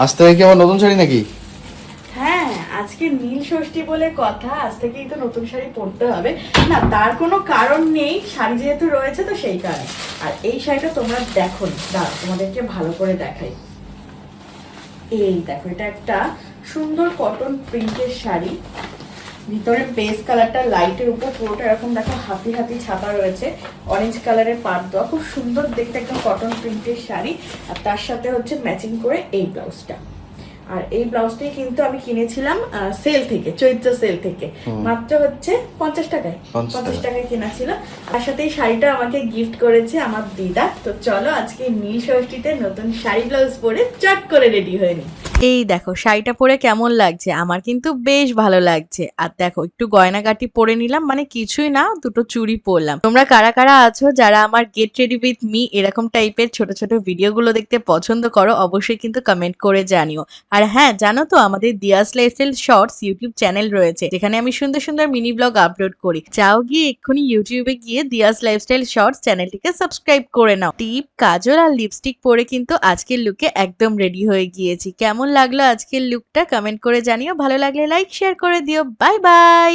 আজ থেকে কি আমার নতুন শাড়ি নাকি? হ্যাঁ, আজকে নীল ষষ্ঠী বলে কথা, আজ থেকেই তো নতুন শাড়ি পরতে হবে। না, তার কোনো কারণ নেই, শাড়ি যেহেতু রয়েছে তো সেই কারণে। আর এই শাড়িটা তোমরা দেখো, দাঁড়াও তোমাদেরকে ভালো করে দেখাই। এই দেখো, এটা একটা সুন্দর কটন প্রিন্টের শাড়ি। ভিতরে বেস কালারটা লাইটের উপর পুরোটা এরকম দেখো হাতি হাতি ছাপা রয়েছে, অরেঞ্জ কালারের পাড় দেওয়া, খুব সুন্দর দেখতে একদম কটন প্রিন্টের শাড়ি। আর তার সাথে হচ্ছে ম্যাচিং করে এই ব্লাউজটা। আর এই ব্লাউজটাই কিন্তু আমি কিনেছিলাম সেল থেকে, চৈত্র সেল থেকে, মাত্র হচ্ছে 50 টাকায়। 50 টাকায় কেনা ছিল। তার সাথে এই শাড়িটা আমাকে গিফট করেছে আমার দিদা। তো চলো আজকে নীল ষষ্ঠীতে নতুন শাড়ি ব্লাউজ পরে চট করে রেডি হয়ে নি। এই দেখো শাড়িটা পরে কেমন লাগছে, আমার কিন্তু বেশ ভালো লাগছে। আর দেখো একটু গয়নাগাটি পরে নিলাম, মানে কিছুই না, দুটো চুড়ি পরলাম। তোমরা কারা কারা আছো যারা আমার গেট রেডি উইথ মি এরকম টাইপের ছোট ছোট ভিডিওগুলো দেখতে পছন্দ করো, অবশ্যই কিন্তু কমেন্ট করে জানিও। আর হ্যাঁ, জানো তো আমাদের Diya's lifestyle shorts YouTube channel রয়েছে, যেখানে আমি সুন্দর সুন্দর মিনি ব্লগ আপলোড করি। চাও গিয়ে এক্ষুনি ইউটিউবে গিয়ে দিয়াস লাইফস্টাইল শর্টস চ্যানেলটিকে সাবস্ক্রাইব করে নাও। টিপ, কাজল আর লিপস্টিক পরে কিন্তু আজকের লুকে একদম রেডি হয়ে গিয়েছি। কেমন লাগলো আজকের লুকটা কমেন্ট করে জানিও, ভালো লাগলে লাইক শেয়ার করে দিও। Bye bye.